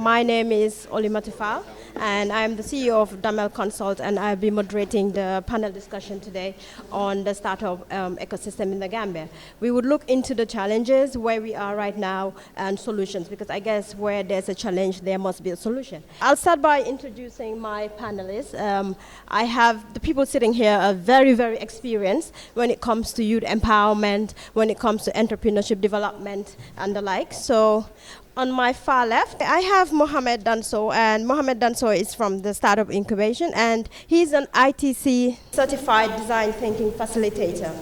My name is Olimatou Faal, and I'm the CEO of Damel Consult, and I'll be moderating the panel discussion today on the startup ecosystem in the Gambia. We would look into the challenges, where we are right now, and solutions, because I guess where there's a challenge, there must be a solution. I'll start by introducing my panelists. I have the people sitting here are very, very experienced when it comes to youth empowerment, when it comes to entrepreneurship development, and the like. So on my far left, I have Mohamed Danso, and Mohamed Danso is from the Startup Incubation, and he's an ITC certified design thinking facilitator.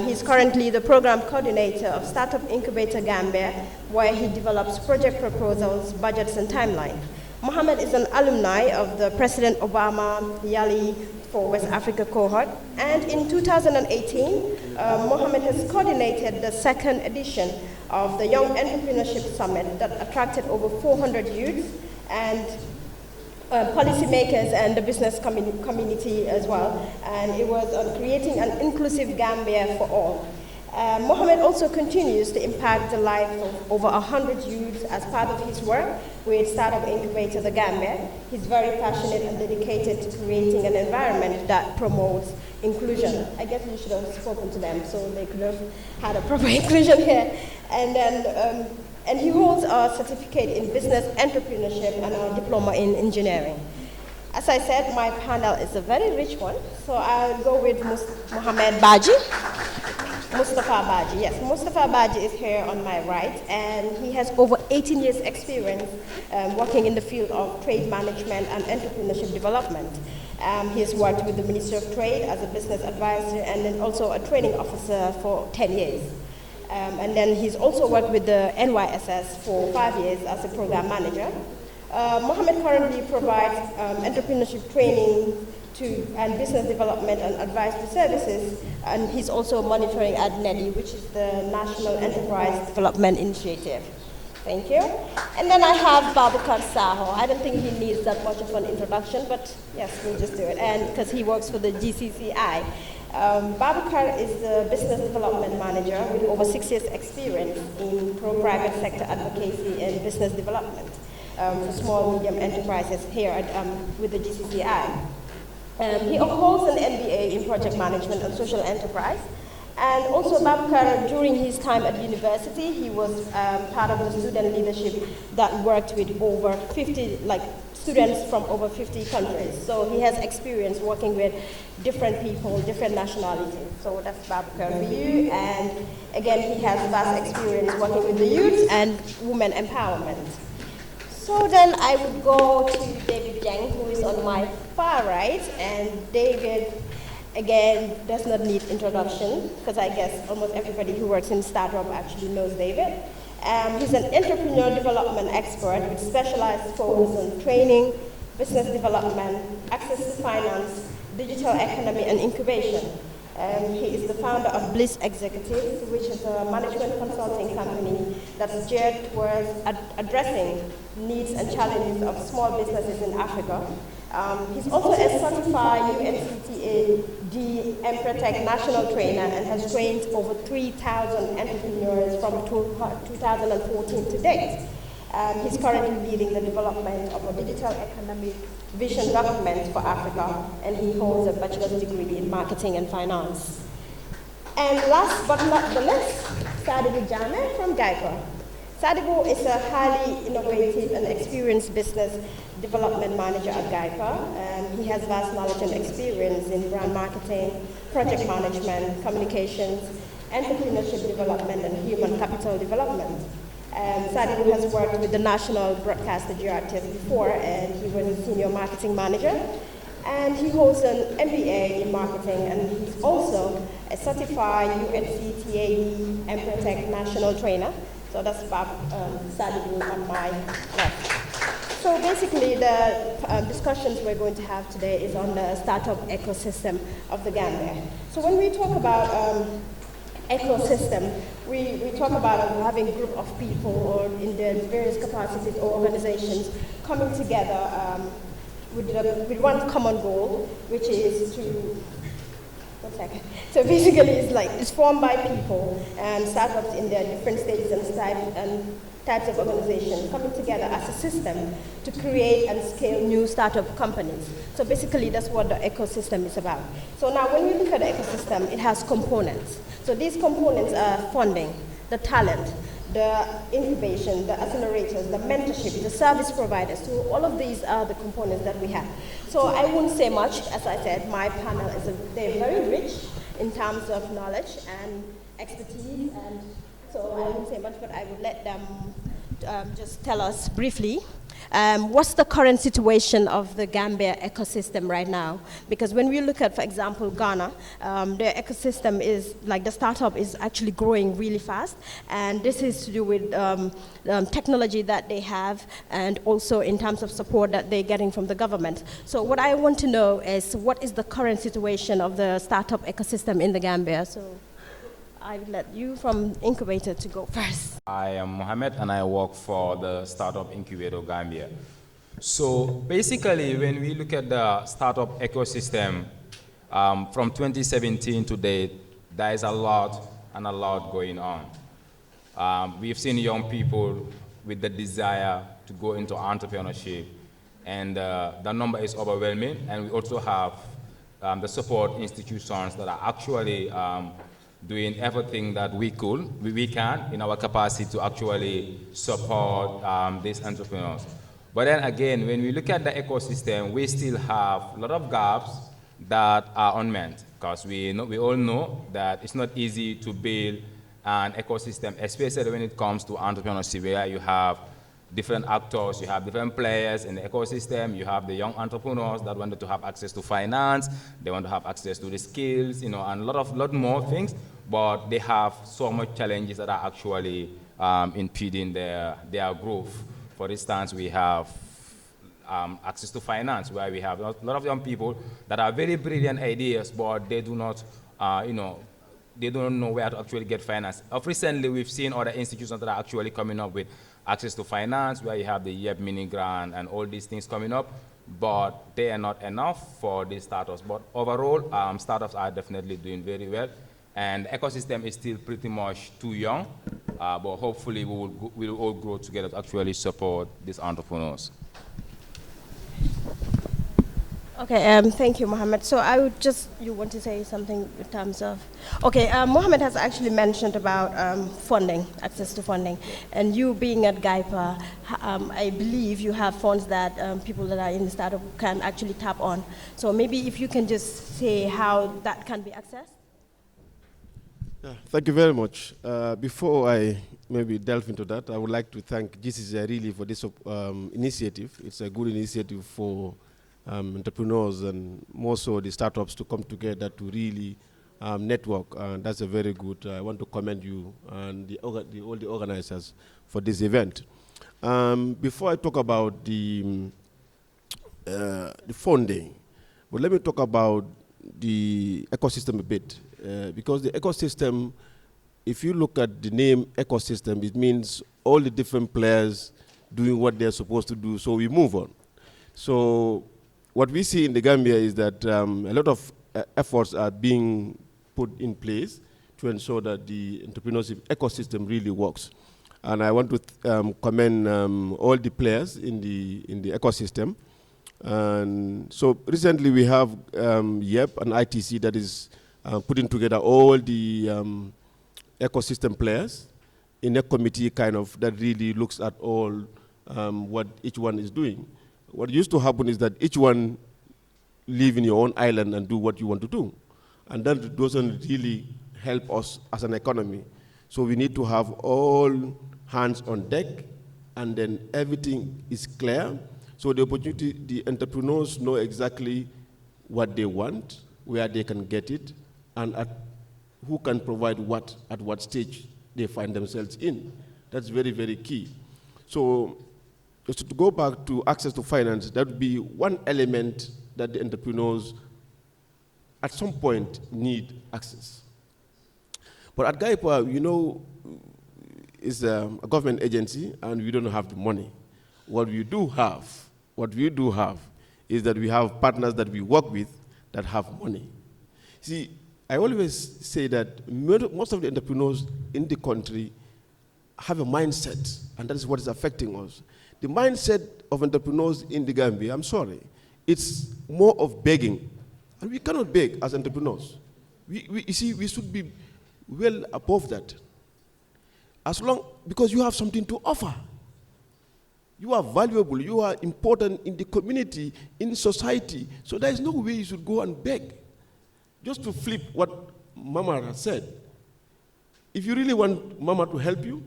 He's currently the program coordinator of Startup Incubator Gambia, where he develops project proposals, budgets, and timeline. Mohamed is an alumni of the President Obama Yali for West Africa cohort, and in 2018, Mohamed has coordinated the second edition of the Young Entrepreneurship Summit that attracted over 400 youths and policymakers and the business community as well. And it was on creating an inclusive Gambia for all. Mohamed also continues to impact the life of over 100 youths as part of his work with Startup Incubator the Gambia. He's very passionate and dedicated to creating an environment that promotes inclusion. I guess you should have spoken to them so they could have had a proper inclusion here. And then, and he holds a certificate in business entrepreneurship and a diploma in engineering. As I said, my panel is a very rich one, so I'll go with Mohamed Baji. Mustafa Baji, yes. Mustafa Baji is here on my right, and he has over 18 years experience working in the field of trade management and entrepreneurship development. He's worked with the Ministry of Trade as a business advisor and then also a training officer for 10 years. And then he's also worked with the NYSS for 5 years as a program manager. Mohamed currently provides entrepreneurship training and business development and advisory services, and he's also monitoring at NEDI, which is the National Enterprise Development Initiative. Thank you. And then I have Babukar Saho. I don't think he needs that much of an introduction, but yes, we'll just do it, and because he works for the GCCI. Babukar is the business development manager with over 6 years experience in private sector advocacy and business development for small, medium enterprises here with the GCCI. He holds an MBA in project management and social enterprise. And also Babukar, during his time at university, he was part of the student leadership that worked with over 50, students from over 50 countries. So he has experience working with different people, different nationalities. So that's Babukar for you. And again, he has vast experience working with the youth and women empowerment. So then I would go to David Jang, who is on my far right, and David, again, does not need introduction, because I guess almost everybody who works in startup actually knows David. He's an entrepreneur development expert with specialized focus on training, business development, access to finance, digital economy, and incubation. He is the founder of Bliss Executives, which is a management consulting company that's geared towards addressing needs and challenges of small businesses in Africa. He's also a certified UNCTAD Empretech national trainer and has trained over 3,000 entrepreneurs from 2014 to date. He's currently leading the development of a digital economic vision document for Africa, and he holds a bachelor's degree in marketing and finance. And last but not the least, Sadibou Jammeh from Geico. Sadibou is a highly innovative and experienced business development manager at Geico. He has vast knowledge and experience in brand marketing, project management, communications, entrepreneurship development, and human capital development. Sadibou has worked with the national broadcaster GRTS before, and he was a senior marketing manager. And he holds an MBA in marketing, and he's also a certified UNCTAD Empretech national trainer. So that's Sadibou on my left. So basically the discussions we're going to have today is on the startup ecosystem of the Gambia. So when we talk about ecosystem, we talk about having a group of people or in their various capacities or organizations coming together with one common goal, which is to So basically, it's formed by people and startups in their different stages and types of organizations coming together as a system to create and scale new startup companies. So basically, that's what the ecosystem is about. So now when we look at the ecosystem, it has components. So these components are funding, the talent, the incubation, the accelerators, the mentorship, the service providers. So all of these are the components that we have. So I won't say much. As I said, my panel they're very rich in terms of knowledge and expertise, and so I won't say much, but I would let them just tell us briefly what's the current situation of the Gambia ecosystem right now? Because when we look at, for example, Ghana, their ecosystem is, like the startup is actually growing really fast, and this is to do with technology that they have and also in terms of support that they're getting from the government. So what I want to know is what is the current situation of the startup ecosystem in the Gambia? So I will let you from Incubator to go first. I am Mohammed and I work for the Startup Incubator Gambia. So basically, when we look at the startup ecosystem from 2017 to date, there is a lot going on. We've seen young people with the desire to go into entrepreneurship, and the number is overwhelming. And we also have the support institutions that are actually doing everything that we can in our capacity to actually support these entrepreneurs. But then again, when we look at the ecosystem, we still have a lot of gaps that are unmet, because we all know that it's not easy to build an ecosystem, especially when it comes to entrepreneurship, where you have different actors, you have different players in the ecosystem, you have the young entrepreneurs that wanted to have access to finance, they want to have access to the skills, and a lot more things, but they have so much challenges that are actually impeding their growth. For instance, we have access to finance, where we have a lot of young people that have very brilliant ideas, but they do not, they don't know where to actually get finance. Recently, we've seen other institutions that are actually coming up with access to finance, where you have the YEP mini grant and all these things coming up, but they are not enough for these startups. But overall, startups are definitely doing very well, and the ecosystem is still pretty much too young, but hopefully we will all grow together to actually support these entrepreneurs. Okay, thank you, Mohammed. So I would you want to say something in terms of, okay, Mohammed has actually mentioned about funding, access to funding, and you being at GAIPA, I believe you have funds that people that are in the startup can actually tap on. So maybe if you can just say how that can be accessed. Yeah, thank you very much. Before I maybe delve into that, I would like to thank GCC really for this initiative. It's a good initiative for entrepreneurs and more so the startups to come together to really network, and that's a very good. I want to commend you and all the organizers for this event. Before I talk about the funding, but let me talk about the ecosystem a bit, because the ecosystem, if you look at the name ecosystem, it means all the different players doing what they're supposed to do, so we move on. So what we see in the Gambia is that a lot of efforts are being put in place to ensure that the entrepreneurship ecosystem really works. And I want to commend all the players in the ecosystem. And so recently we have YEP and ITC that is putting together all the ecosystem players in a committee kind of that really looks at all what each one is doing. What used to happen is that each one live in your own island and do what you want to do. And that doesn't really help us as an economy. So we need to have all hands on deck, and then everything is clear. So the opportunity, the entrepreneurs know exactly what they want, where they can get it, and who can provide what at what stage they find themselves in. That's very, very key. So just to go back to access to finance, that would be one element that the entrepreneurs at some point need access. But at GAIPA, is a government agency and we don't have the money. What we do have is that we have partners that we work with that have money. See, I always say that most of the entrepreneurs in the country have a mindset, and that is what is affecting us. The mindset of entrepreneurs in the Gambia, I'm sorry, it's more of begging. And we cannot beg as entrepreneurs. You see, we should be well above that. Because you have something to offer. You are valuable, you are important in the community, in society. So there is no way you should go and beg. Just to flip what Mama has said. If you really want Mama to help you,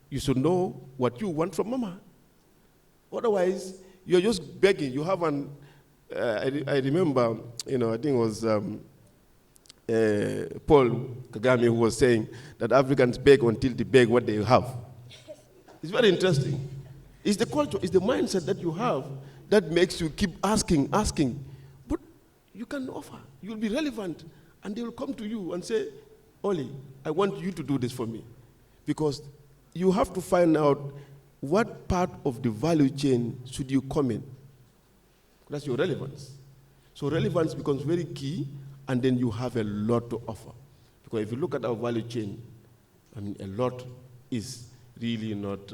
you should know what you want from Mama. Otherwise, you're just begging. You have I remember, I think it was Paul Kagame who was saying that Africans beg until they beg what they have. It's very interesting. It's the culture, it's the mindset that you have that makes you keep asking. But you can offer. You'll be relevant. And they will come to you and say, Oli, I want you to do this for me. Because you have to find out what part of the value chain should you come in. That's your relevance. So relevance becomes very key, and then you have a lot to offer. Because if you look at our value chain, I mean, a lot is really not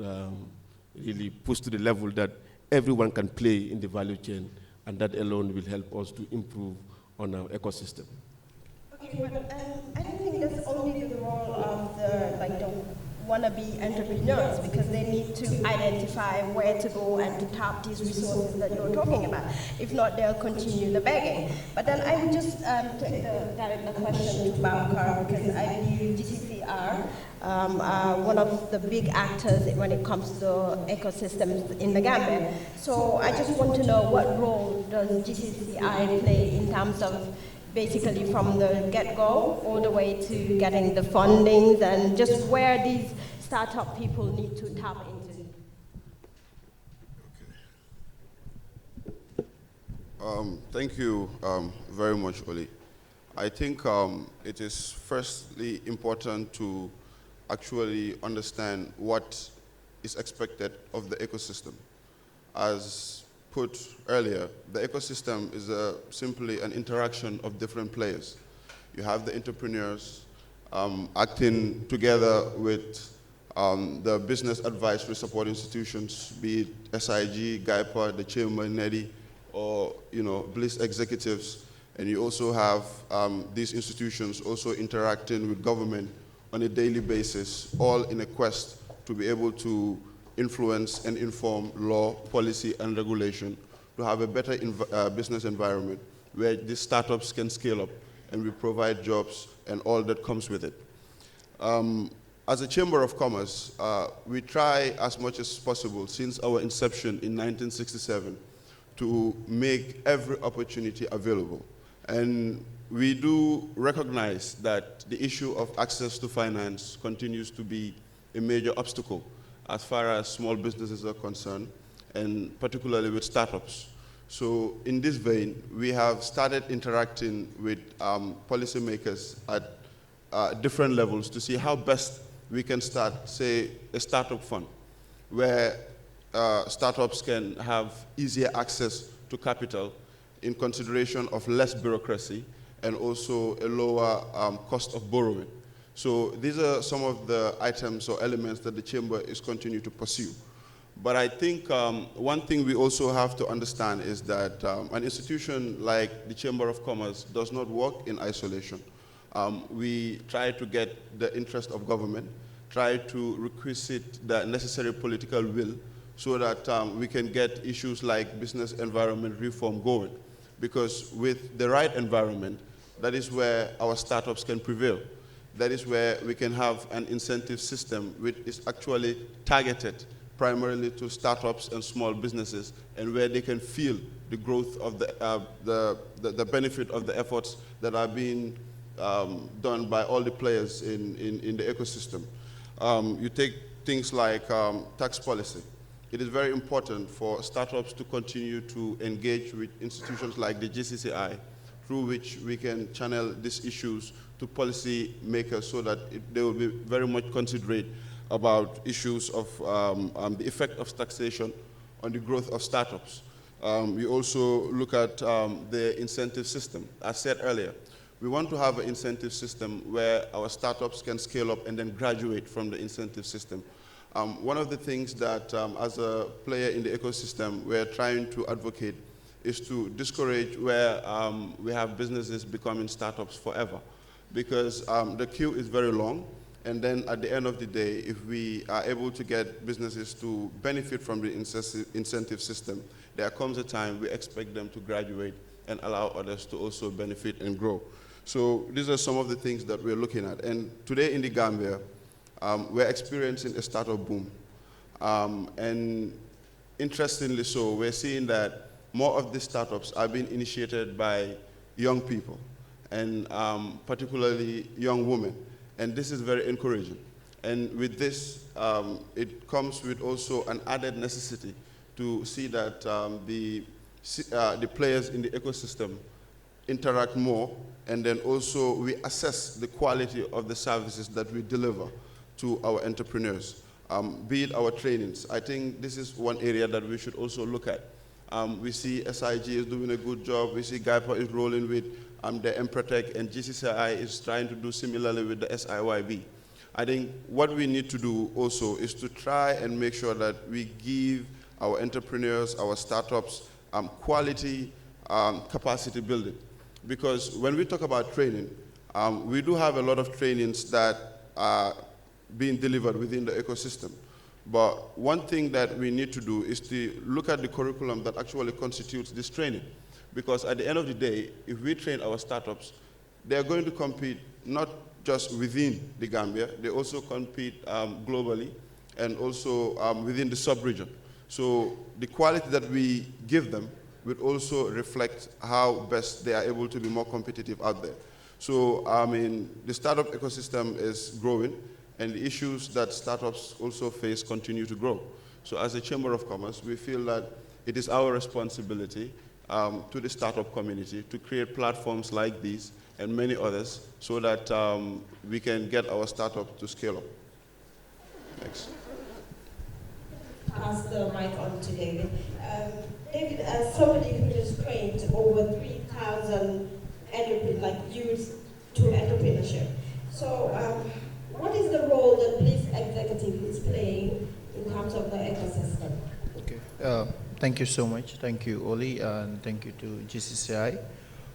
really pushed to the level that everyone can play in the value chain, and that alone will help us to improve on our ecosystem. Okay, but I don't think that's only the role of the wannabe entrepreneurs, because they need to identify where to go and to tap these resources that you're talking about. If not, they'll continue the begging. But then I would just direct the question to Babakar, because I view GCCR one of the big actors when it comes to ecosystems in the Gambia. So I just want to know, what role does GCCI play in terms of basically from the get-go all the way to getting the fundings, and just where these startup people need to tap into? Thank you very much, Oli. I think it is firstly important to actually understand what is expected of the ecosystem. As put earlier, the ecosystem is simply an interaction of different players. You have the entrepreneurs acting together with the business advisory support institutions, be it SIG, GAIPA, the Chamber, NEDI, or Bliss executives. And you also have these institutions also interacting with government on a daily basis, all in a quest to be able to influence and inform law, policy, and regulation to have a better business environment where these startups can scale up and we provide jobs and all that comes with it. As a Chamber of Commerce, we try as much as possible since our inception in 1967 to make every opportunity available. And we do recognize that the issue of access to finance continues to be a major obstacle as far as small businesses are concerned, and particularly with startups. So in this vein, we have started interacting with policymakers at different levels to see how best we can start, say, a startup fund, where startups can have easier access to capital in consideration of less bureaucracy and also a lower cost of borrowing. So these are some of the items or elements that the Chamber is continuing to pursue. But I think one thing we also have to understand is that an institution like the Chamber of Commerce does not work in isolation. We try to get the interest of government, try to requisite the necessary political will so that we can get issues like business environment reform going. Because with the right environment, that is where our startups can prevail. That is where we can have an incentive system which is actually targeted primarily to startups and small businesses, and where they can feel the growth of the benefit of the efforts that are being done by all the players in the ecosystem. You take things like tax policy. It is very important for startups to continue to engage with institutions like the GCCI, through which we can channel these issues to policy makers so that they will be very much considerate about issues of the effect of taxation on the growth of startups. We also look at the incentive system. As said earlier, we want to have an incentive system where our startups can scale up and then graduate from the incentive system. One of the things that, as a player in the ecosystem, we're trying to advocate is to discourage where we have businesses becoming startups forever, because the queue is very long, and then at the end of the day, if we are able to get businesses to benefit from the incentive system, there comes a time we expect them to graduate and allow others to also benefit and grow. So these are some of the things that we're looking at. And today in the Gambia, we're experiencing a startup boom. And interestingly so, we're seeing that more of these startups are being initiated by young people, and particularly young women. And this is very encouraging. And with this, it comes with also an added necessity to see that the players in the ecosystem interact more, and then also we assess the quality of the services that we deliver to our entrepreneurs, be it our trainings. I think this is one area that we should also look at. We see SIG is doing a good job. We see GAIPA is rolling with the Empretech, and GCCI is trying to do similarly with the SIYB. I think what we need to do also is to try and make sure that we give our entrepreneurs, our startups, quality capacity building. Because when we talk about training, we do have a lot of trainings that are being delivered within the ecosystem. But one thing that we need to do is to look at the curriculum that actually constitutes this training. Because at the end of the day, if we train our startups, they're going to compete not just within the Gambia, they also compete globally and also within the sub-region. So the quality that we give them will also reflect how best they are able to be more competitive out there. So, I mean, the startup ecosystem is growing, and the issues that startups also face continue to grow. So as a Chamber of Commerce, we feel that it is our responsibility to the startup community to create platforms like these and many others so that we can get our startup to scale up. Thanks. Pass the mic on to David. David, as somebody who has trained over 3,000 youth to entrepreneurship, so what is the role that this executive is playing in terms of the ecosystem? Okay. Thank you so much. Thank you, Oli, and thank you to GCCI.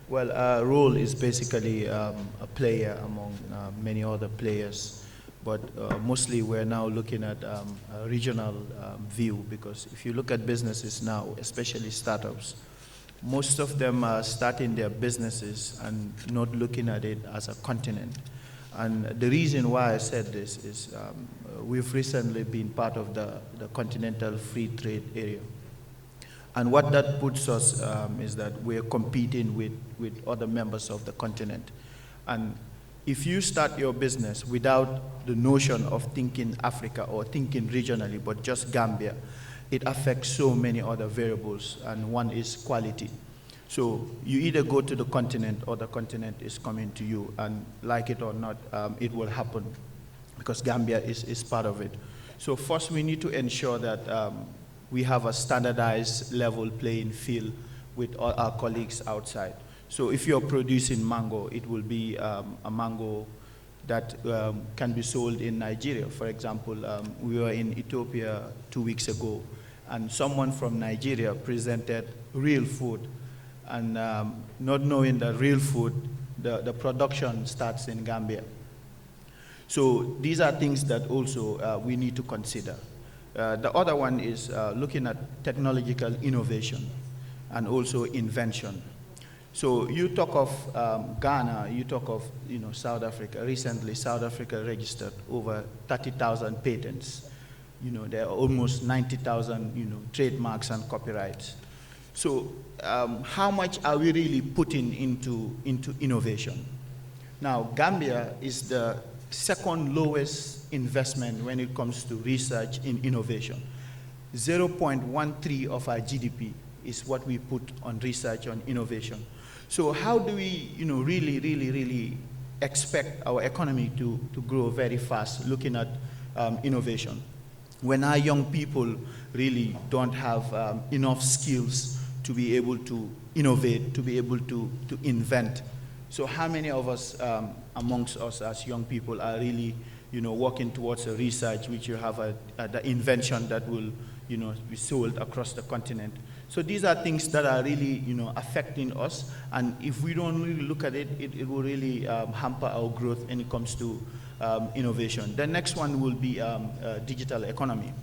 Well, our role is basically a player among many other players, but mostly we're now looking at a regional view, because if you look at businesses now, especially startups, most of them are starting their businesses and not looking at it as a continent. And the reason why I said this is we've recently been part of the Continental Free Trade Area. And what that puts us is that we're competing with other members of the continent. And if you start your business without the notion of thinking Africa or thinking regionally, but just Gambia, it affects so many other variables, and one is quality. So you either go to the continent or the continent is coming to you, and like it or not, it will happen because Gambia is part of it. So first we need to ensure that we have a standardized level playing field with all our colleagues outside. So if you're producing mango, it will be a mango that can be sold in Nigeria. For example, we were in Ethiopia 2 weeks ago, and someone from Nigeria presented real food, and not knowing that real food, the production starts in Gambia. So these are things that also we need to consider. The other one is looking at technological innovation and also invention. So you talk of Ghana, you talk of South Africa. Recently, South Africa registered over 30,000 patents. There are almost 90,000 trademarks and copyrights. So how much are we really putting into innovation? Now, Gambia is the second lowest investment when it comes to research in innovation. 0.13 of our GDP is what we put on research on innovation. So how do we really expect our economy to grow very fast looking at innovation when our young people really don't have enough skills to be able to innovate, to be able to invent? So how many of us amongst us as young people are really working towards a research which you have the invention that will, be sold across the continent. So these are things that are really, affecting us. And if we don't really look at it, it will really hamper our growth when it comes to innovation. The next one will be digital economy.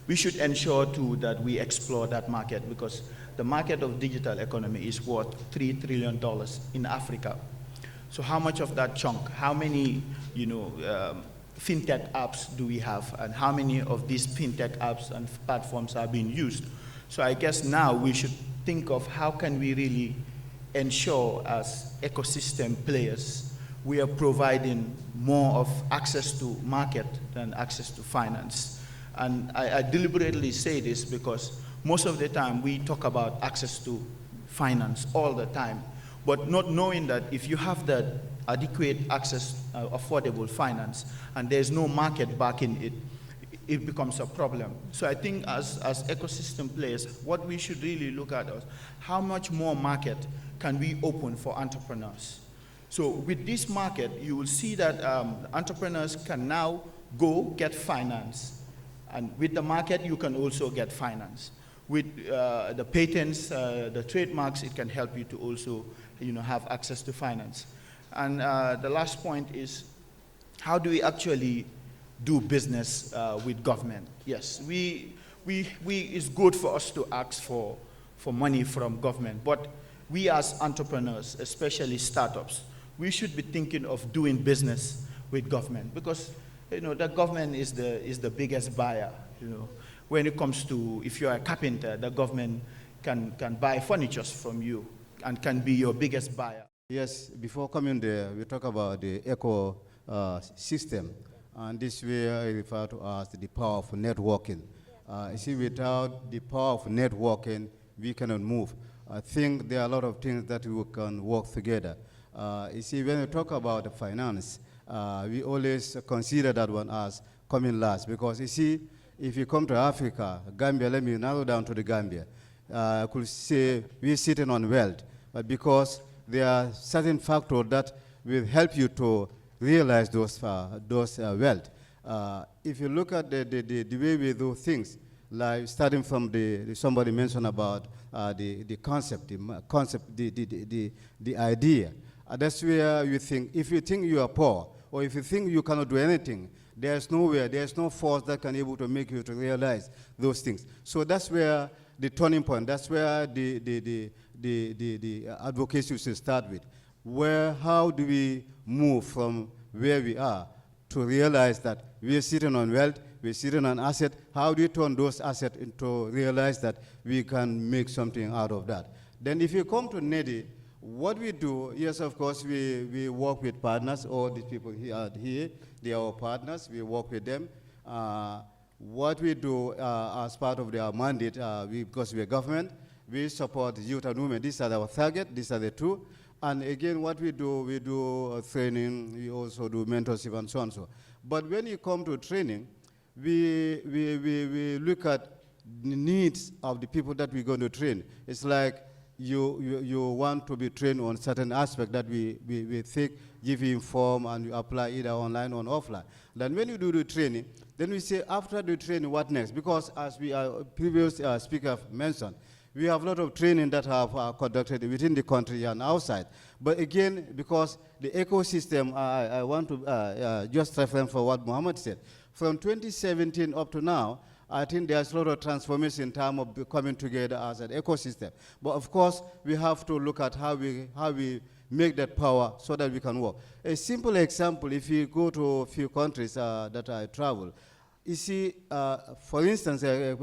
We should ensure too that we explore that market, because the market of digital economy is worth $3 trillion in Africa. So how much of that chunk, how many, fintech apps do we have, and how many of these fintech apps and platforms are being used? So I guess now we should think of how can we really ensure as ecosystem players we are providing more of access to market than access to finance. And I deliberately say this because most of the time we talk about access to finance all the time, but not knowing that if you have that adequate access, affordable finance, and there's no market backing it, it becomes a problem. So I think as ecosystem players, what we should really look at is how much more market can we open for entrepreneurs. So with this market, you will see that entrepreneurs can now go get finance. And with the market, you can also get finance. With the patents, the trademarks, it can help you to also have access to finance. And the last point is, how do we actually do business with government? Yes, it's good for us to ask for money from government, but we as entrepreneurs, especially startups, we should be thinking of doing business with government, because the government is the biggest buyer. When it comes to, if you're a carpenter, the government can buy furniture from you and can be your biggest buyer. Yes, before coming there, we talk about the eco system, and this way I refer to as the power of networking. You see, without the power of networking, we cannot move. I think there are a lot of things that we can work together. You see, when we talk about the finance, we always consider that one as coming last, because you see, if you come to Africa, Gambia, let me narrow down to the Gambia, I could say we're sitting on wealth, but because there are certain factors that will help you to realize those wealth. If you look at the way we do things, like starting from somebody mentioned about the concept, the idea. That's where you think, if you think you are poor, or if you think you cannot do anything, there's no force that can able to make you to realize those things. So that's where the turning point, that's where the advocacy should start with. How do we move from where we are to realize that we are sitting on wealth, we're sitting on asset? How do we turn those assets into realize that we can make something out of that? Then if you come to NEDI, what we do, yes, of course, we work with partners. All these people here, they are our partners. We work with them. What we do as part of their mandate, because we are government, we support youth and women. These are our target. These are the two. And again, what we do training. We also do mentorship and so on. But when you come to training, we look at the needs of the people that we're going to train. It's like you want to be trained on certain aspect that we think, give you inform, and you apply either online or offline. Then when you do the training, then we say after the training, what next? Because as previous speaker mentioned, we have a lot of training that have conducted within the country and outside. But again, because the ecosystem, I want to just reference for what Mohammed said. From 2017 up to now, I think there's a lot of transformation in terms of coming together as an ecosystem. But of course, we have to look at how we make that power so that we can work. A simple example, if you go to a few countries that I travel, you see, for instance, a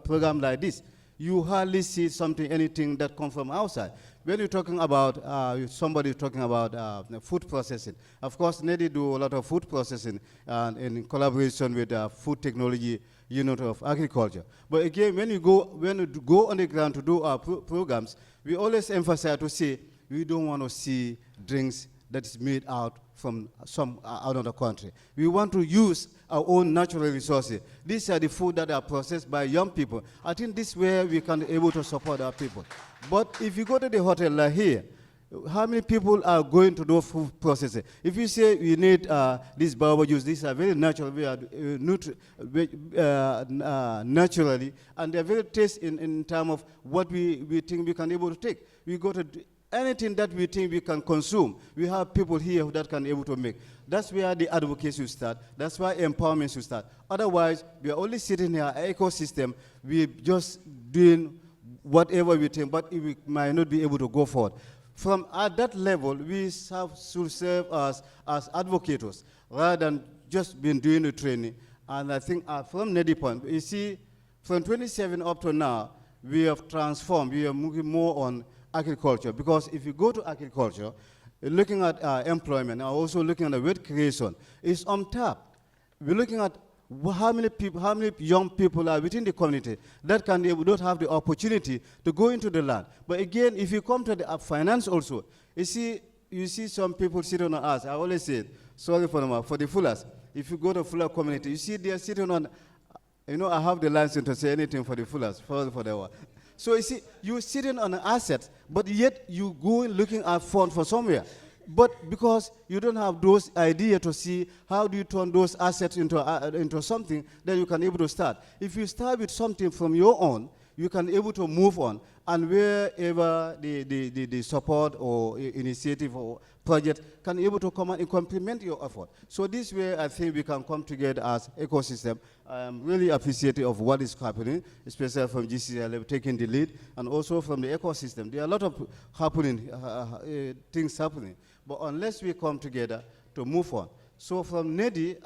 program like this, you hardly see anything that comes from outside. When you're talking about, somebody talking about food processing, of course, NEDI do a lot of food processing in collaboration with food technology unit of agriculture. But again, when you go on the ground to do our programs, we always emphasize to say, we don't want to see drinks that is made out from some another country. We want to use our own natural resources. These are the food that are processed by young people. I think this way we can be able to support our people. But if you go to the hotel like here, How many people are going to those food processors? If you say we need these baobab juice, these are very natural, we are naturally, and they're very tasty in terms of what we think we can able to take. We go to anything that we think we can consume. We have people here that can able to make. That's where the advocacy will start. That's why empowerment should start. Otherwise, we are only sitting here, ecosystem, we're just doing whatever we think, but we might not be able to go forward. From at that level, we should serve as advocates rather than just being doing the training. And I think from Nedi point, you see, from 27 up to now, we have transformed. We are moving more on agriculture, because if you go to agriculture, looking at employment, and also looking at the wealth creation, it's on top. We're looking at how many people, how many young people are within the community that don't have the opportunity to go into the land. But again, if you come to the finance also, you see some people sitting on us. I always say, sorry for the Fullers. If you go to Fuller community, you see they are sitting on, I have the license to say anything for the Fullers, for the one. So you see, you're sitting on an asset, but yet you go looking at fund for somewhere. But because you don't have those ideas to see how do you turn those assets into something that you can able to start. If you start with something from your own, you can able to move on. And wherever the support or initiative or project can able to come and complement your effort. So this way, I think we can come together as ecosystem. I'm really appreciative of what is happening, especially from GCL taking the lead, and also from the ecosystem. There are a lot of things happening. But unless we come together to move on. So from NEDI,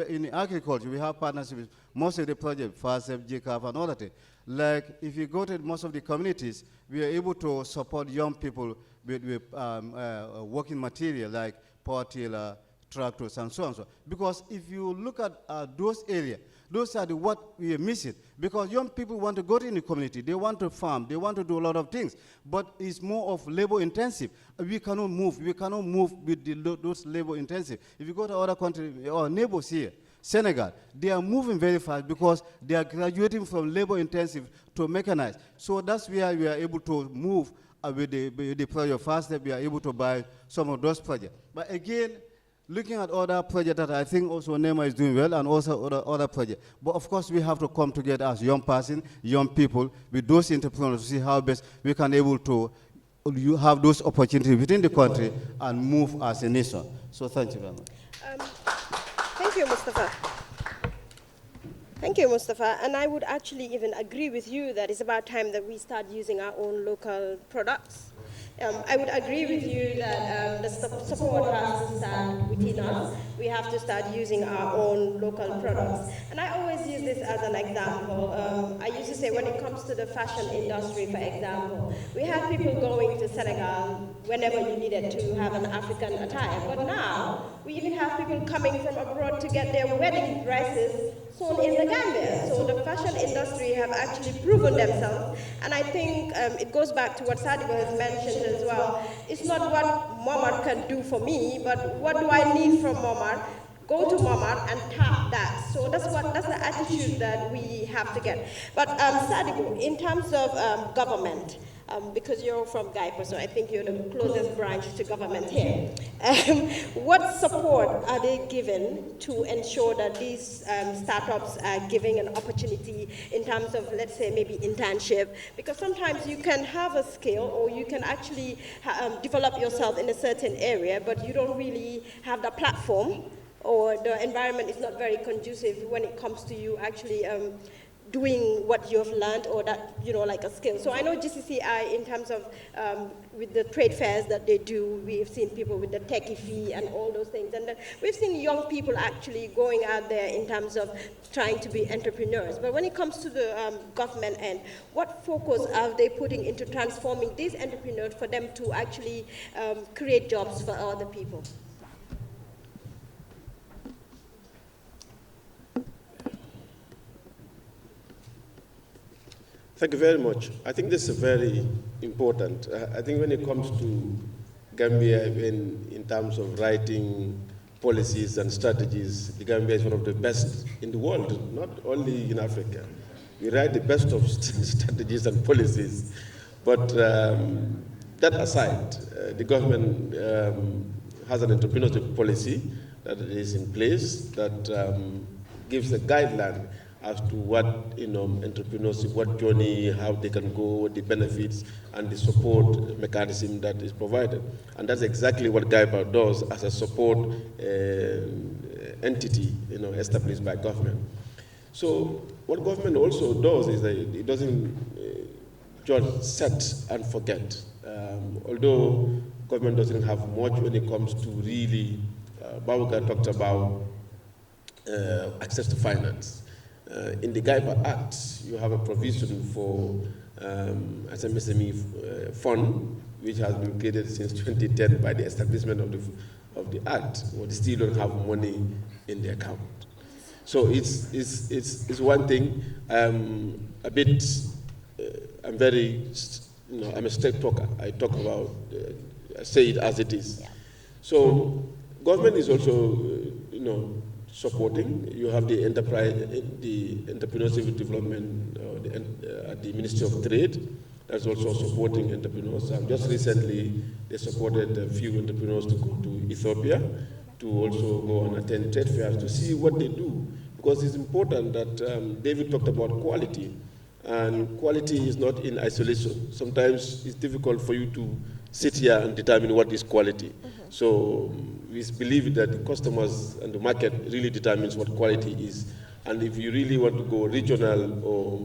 in agriculture, we have partnerships with most of the projects, FASEP, GCAF, and all that. Like, if you go to most of the communities, we are able to support young people with working material, like power tiller, tractors, and so on. Because if you look at those areas, those are what we are missing. Because young people want to go in the community. They want to farm. They want to do a lot of things. But it's more of labor intensive. We cannot move. We cannot move with those labor intensive. If you go to other countries, our neighbors here, Senegal, they are moving very fast because they are graduating from labor intensive to mechanized. So that's where we are able to move with the project fast, that we are able to buy some of those projects. But again, looking at other projects that I think also NEMA is doing well, and also other projects. But of course, we have to come together as young person, young people, with those entrepreneurs to see how best we can able to have those opportunities within the country and move as a nation. So thank you very much. Thank you, Mustafa. Thank you, Mustafa. And I would actually even agree with you that it's about time that we start using our own local products. I would agree with you that the support has to start within us. We have to start using our own local products. And I always use this as an example. I used to say when it comes to the fashion industry, for example, we had people going to Senegal whenever you needed to have an African attire. But now, we even have people coming from abroad to get their wedding dresses sewn in the Gambia. So the fashion industry have actually proven themselves. And I think it goes back to what Sadiba has mentioned as well. It's not what Momar can do for me, but what do I need from Momar? Go to Momar and tap that. So that's the attitude that we have to get. But Sadiba, in terms of government, because you're from Gaipa, so I think you're the closest branch to government here. What support are they given to ensure that these startups are giving an opportunity in terms of, let's say, maybe internship? Because sometimes you can have a skill or you can actually develop yourself in a certain area, but you don't really have the platform, or the environment is not very conducive when it comes to you actually doing what you've learned, or that, like a skill. So I know GCCI, in terms of with the trade fairs that they do, we've seen people with the techie fee and all those things. And then we've seen young people actually going out there in terms of trying to be entrepreneurs. But when it comes to the government end, what focus are they putting into transforming these entrepreneurs for them to actually create jobs for other people? Thank you very much. I think this is very important. I think when it comes to Gambia, in terms of writing policies and strategies, the Gambia is one of the best in the world, not only in Africa. We write the best of strategies and policies. But that aside, the government has an entrepreneurship policy that is in place that gives a guideline as to what entrepreneurship, what journey, how they can go, the benefits, and the support mechanism that is provided. And that's exactly what GAIPA does as a support entity, established by government. So what government also does is that it doesn't just set and forget. Although government doesn't have much when it comes to really, Bawuga talked about access to finance. In the GAIPA Act, you have a provision for SMSME fund, which has been created since 2010 by the establishment of the Act, but they still don't have money in the account. So it's one thing. I'm very, I'm a straight talker. I talk about, I say it as it is. Yeah. So government is also, supporting. You have the entrepreneurship development at the Ministry of Trade. That's also supporting entrepreneurs. Just recently, they supported a few entrepreneurs to go to Ethiopia to also go and attend trade fairs to see what they do. Because it's important that David talked about quality. And quality is not in isolation. Sometimes it's difficult for you to sit here and determine what is quality. Mm-hmm. So we believe that the customers and the market really determines what quality is. And if you really want to go regional or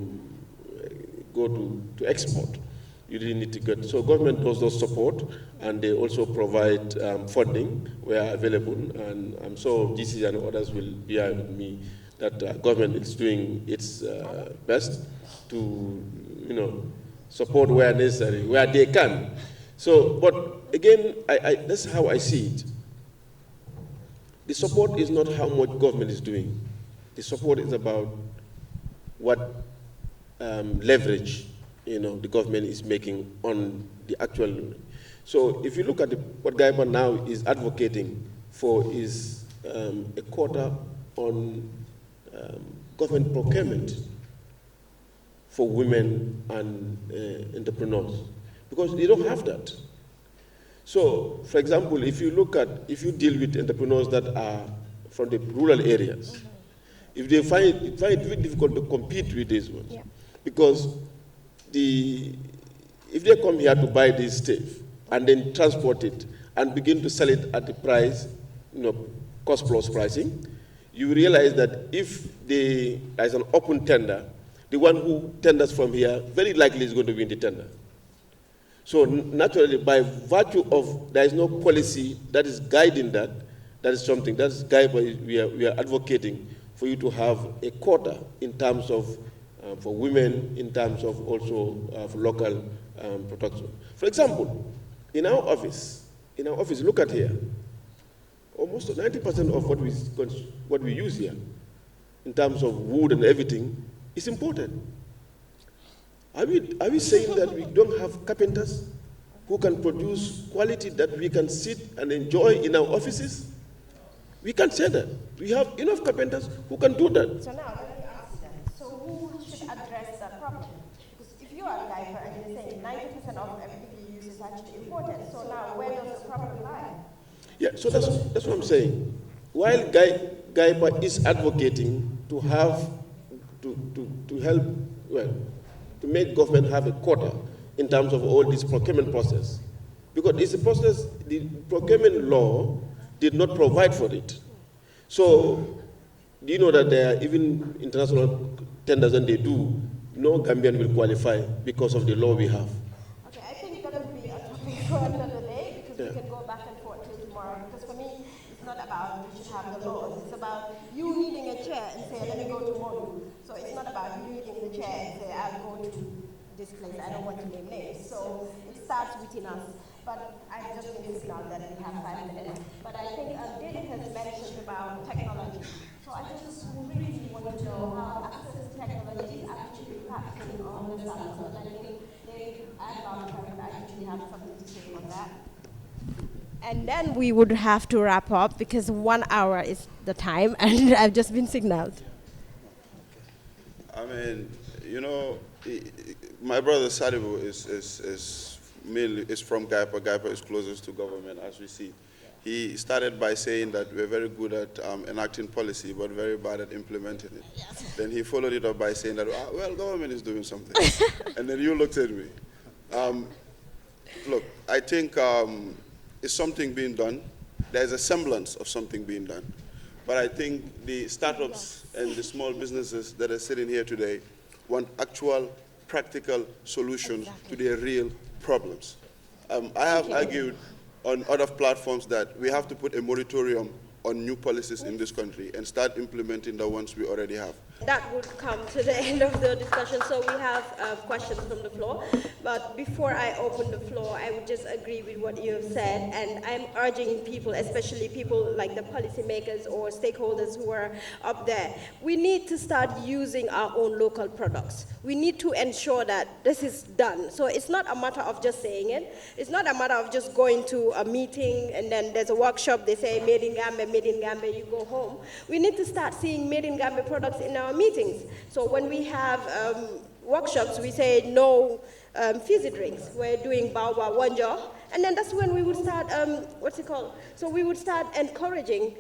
go to export, you really need to get. So government does those support, and they also provide funding where available. And I'm sure GC and others will bear with me that government is doing its best to, support where necessary, where they can. So, but again, that's how I see it. The support is not how much government is doing. The support is about what leverage, the government is making on the actual. So, if you look at what GAIPA now is advocating for is a quota on government procurement for women and entrepreneurs, because they don't have that. So, for example, if you deal with entrepreneurs that are from the rural areas, if they find it very difficult to compete with these ones, yeah. Because if they come here to buy this stuff and then transport it and begin to sell it at the price, cost plus pricing, you realize that if there's an open tender, the one who tenders from here very likely is going to win the tender. So naturally, by virtue of there is no policy that is guiding that is something, that's we are advocating for you to have a quota in terms of, for women, in terms of also for local production. For example, in our office, look at here, almost 90% of what we use here, in terms of wood and everything, is imported. Are we saying that we don't have carpenters who can produce quality that we can sit and enjoy in our offices? We can't say that. We have enough carpenters who can do that. So now, let me ask them, so who should address that problem? Because if you are a GAIPA and you're saying 90% of everything you use is actually imported, so now where does the problem lie? Yeah, so that's what I'm saying. While GAIPA is advocating to have, to help, to make government have a quota in terms of all this procurement process. Because it's a process, the procurement law did not provide for it. So, do you know that there are even international tenders and they do, no Gambian will qualify because of the law we have. Okay, I think that will be a topic for another day, because we can go back and forth till tomorrow. Because for me, it's not about we should have the laws. It's about you needing a chair and say, let me go to Modu. So it's not about you needing the chair and say, I'll go to this place. I don't want to name names. So it starts within us. But I've just been signaled that we have 5 minutes. But I think David has mentioned about technology. So I just really want to know how access to technology is actually impacting on the startups. And I think David and Barbara actually have something to say on that. And then we would have to wrap up because 1 hour is the time, and I've just been signaled. I mean, my brother Sadibu is mill is from Gaipa. Gaipa is closest to government, as we see. He started by saying that we're very good at enacting policy, but very bad at implementing it. Yes. Then he followed it up by saying that, well, government is doing something. And then you looked at me. Look, I think it's something being done. There's a semblance of something being done. But I think the startups and the small businesses that are sitting here today want actual, practical solutions to their real problems. I have argued on other platforms that we have to put a moratorium on new policies in this country and start implementing the ones we already have. That would come to the end of the discussion, so we have questions from the floor. But before I open the floor, I would just agree with what you have said, and I'm urging people, especially people like the policymakers or stakeholders who are up there, we need to start using our own local products. We need to ensure that this is done. So it's not a matter of just saying it. It's not a matter of just going to a meeting and then there's a workshop, they say made in Gambia, you go home. We need to start seeing made in Gambia products in our meetings. So when we have workshops, we say no fizzy drinks. We're doing bawa wanja, and then that's when we would start, So we would start encouraging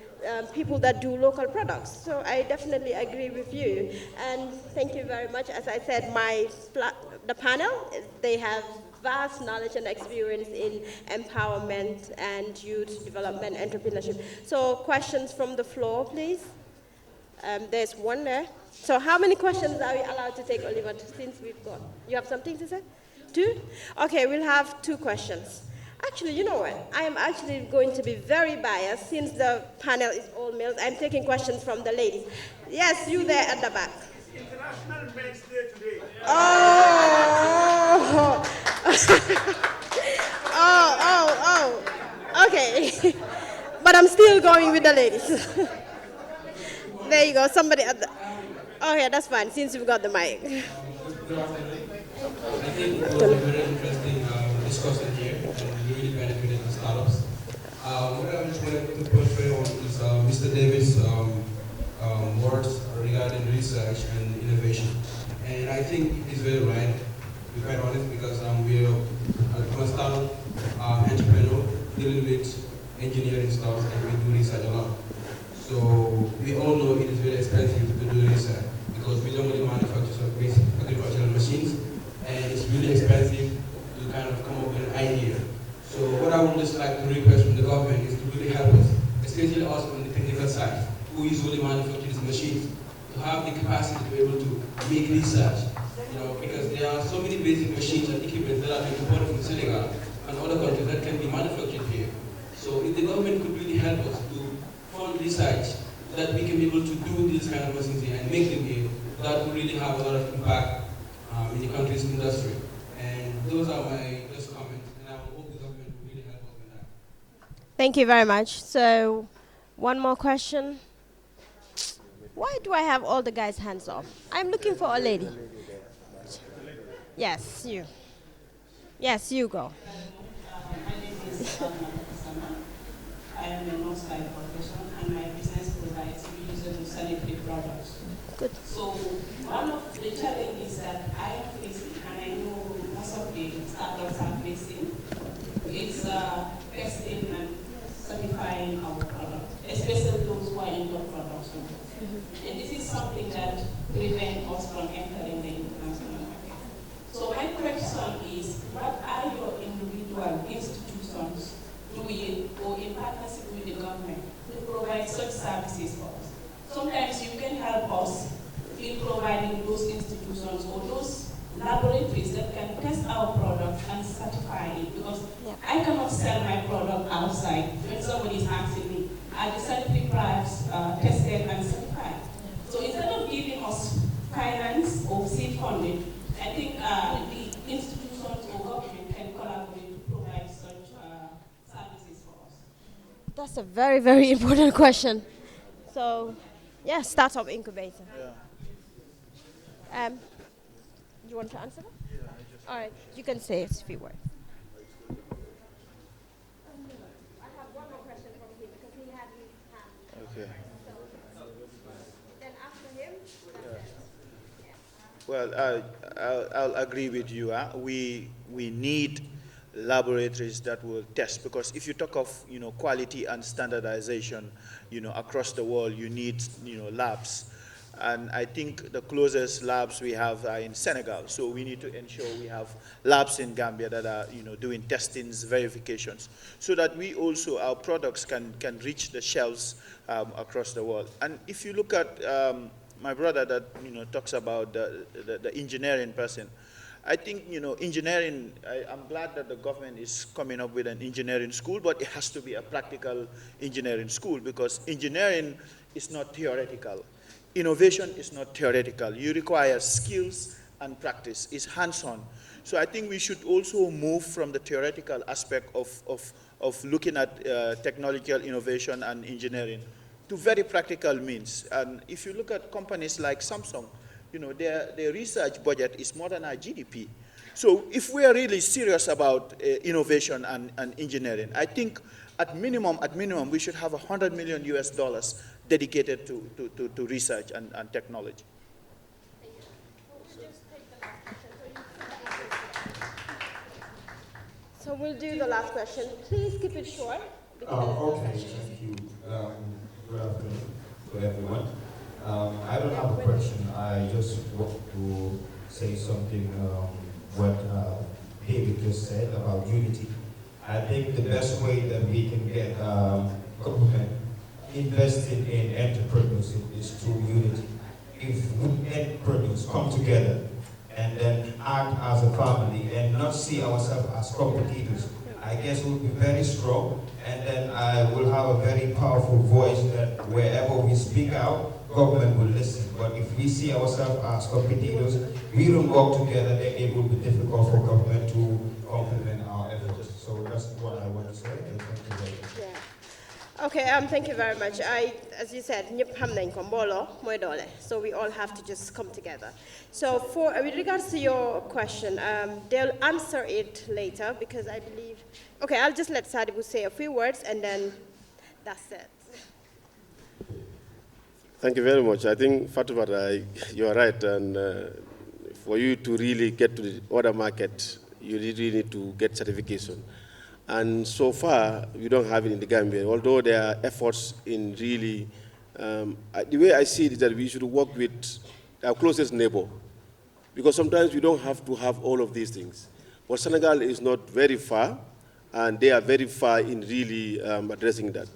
people that do local products. So I definitely agree with you. And thank you very much. As I said, the panel, they have vast knowledge and experience in empowerment and youth development, entrepreneurship. So questions from the floor, please. There's one there. So how many questions are we allowed to take, Oliver, since we've got? You have something to say? Two? Okay, we'll have 2 questions. Actually, you know what? I am actually going to be very biased since the panel is all males. I'm taking questions from the ladies. Yes, you there at the back. International Men's Day today. Oh! Okay. But I'm still going with the ladies. There you go, somebody at the... Okay, that's fine, since you've got the mic. Good afternoon. I think it was a very interesting discussion here, and really benefited the startups. What I just wanted to portray on is Mr. Davis' words regarding research and innovation. And I think he's very right, to be quite honest, because we're a startup entrepreneur dealing with engineering stuff, and we do research a lot. So we all know it is very expensive to do research because we don't really manufacture some basic agricultural machines, and it's really expensive to kind of come up with an idea. So what I would just like to request from the government is to really help us, especially us on the technical side, who usually manufacture these machines, to have the capacity to be able to make research. Because there are so many basic machines and equipment that are being imported from Senegal and other countries that can be manufactured here. So if the government could really help us to fund research that we can be able to do these kind of machines here and make them here, that will really have a lot of impact in the country's industry. And those are my just comments, and I hope the government will really help us with that. Thank you very much. So, one more question. Why do I have all the guys' hands off? I'm looking for a lady. Yes, you. Yes, you go. My name is I am a nurse by profession, and my business provides using sanitary products. Good. So one of the challenges that I am facing, and I know most of the startups are facing, is testing and certifying our product, especially those who are in the production. And this is something that prevents us from entering the international market. So my question is, what are your individual institutions doing or in partnership with the government to provide such services for us? Sometimes you can help us in providing those institutions or those laboratories that can test our product and certify it, because I cannot sell my product outside when somebody is asking me, are the sanitary products tested and certified? So instead of giving us finance or seed funding, I think the institutions or government can collaborate to provide such services for us. That's a very, very important question. So, yeah, startup incubator. You want to answer that? Yeah, all right, you can say a few words. I have one more question from him because he had his hand. Okay. So, then after him, Well, I'll agree with you. We need laboratories that will test, because if you talk of, quality and standardization, across the world, you need, labs. And I think the closest labs we have are in Senegal. So we need to ensure we have labs in Gambia that are, doing testings, verifications, so that we also, our products can reach the shelves across the world. And if you look at my brother that, talks about the engineering person, I think, engineering, I'm glad that the government is coming up with an engineering school, but it has to be a practical engineering school, because engineering is not theoretical. Innovation is not theoretical. You require skills and practice. It's hands-on. So I think we should also move from the theoretical aspect of looking at technological innovation and engineering to very practical means. And if you look at companies like Samsung, their research budget is more than our GDP. So if we are really serious about innovation and engineering, I think at minimum, we should have $100 million dedicated to research and technology. So we'll do the last question. Please keep it short. Okay, thank you. Good afternoon to everyone. I don't have a question. I just want to say something what David just said about unity. I think the best way that we can get government invested in entrepreneurs is through unity. If entrepreneurs come together and then act as a family and not see ourselves as competitors, I guess we'll be very strong, and then I will have a very powerful voice that wherever we speak out, government will listen. But if we see ourselves as competitors, we don't work together, then it will be difficult for government to complement our efforts. So that's what I want to say. And thank you very much. Yeah. Okay, thank you very much. As you said, so we all have to just come together. So with regards to your question, they'll answer it later, because I believe, okay, I'll just let Sadibu say a few words and then that's it. Thank you very much. I think, Fatima, you are right, and for you to really get to the other market, you really need to get certification. And so far, we don't have it in the Gambia, although there are efforts in really, the way I see it is that we should work with our closest neighbor, because sometimes we don't have to have all of these things. But Senegal is not very far, and they are very far in really addressing that.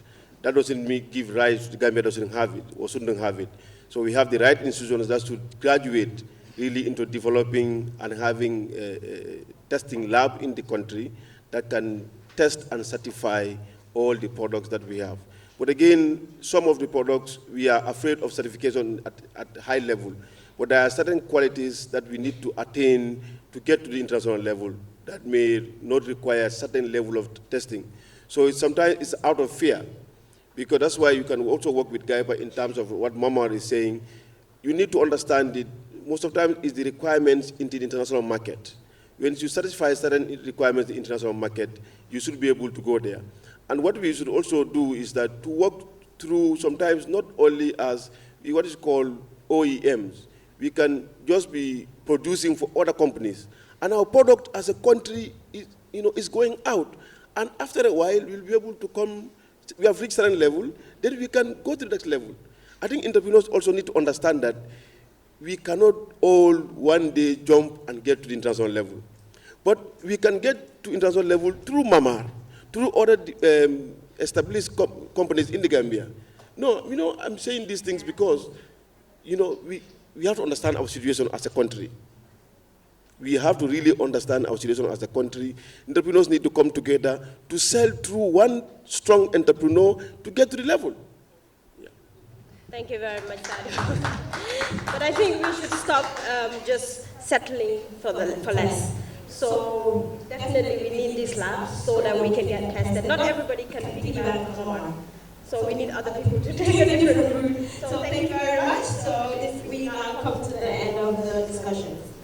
That doesn't give rise to the Gambia doesn't have it, or shouldn't have it. So we have the right institutions that should graduate really into developing and having a testing lab in the country that can test and certify all the products that we have. But again, some of the products, we are afraid of certification at high level. But there are certain qualities that we need to attain to get to the international level that may not require a certain level of testing. So sometimes it's out of fear, because that's why you can also work with GAIPA in terms of what Mama is saying. You need to understand it. Most of the time is the requirements into the international market. When you satisfy certain requirements in the international market, you should be able to go there. And what we should also do is that to work through sometimes not only as what is called OEMs, we can just be producing for other companies. And our product as a country is going out. And after a while, we'll be able to come, we have reached a certain level, then we can go to the next level. I think entrepreneurs also need to understand that we cannot all one day jump and get to the international level. But we can get to international level through Mamar, through other established companies in the Gambia. No, I'm saying these things because, we have to understand our situation as a country. We have to really understand our situation as a country. Entrepreneurs need to come together to sell through one strong entrepreneur to get to the level. Yeah. Thank you very much, Sadiq. But I think we should stop just settling for less. So definitely we need these labs so that we can get tested. Not everybody can piggyback on one. So we need other people to take a different route. So thank you very much. So we now come to the end of the discussion.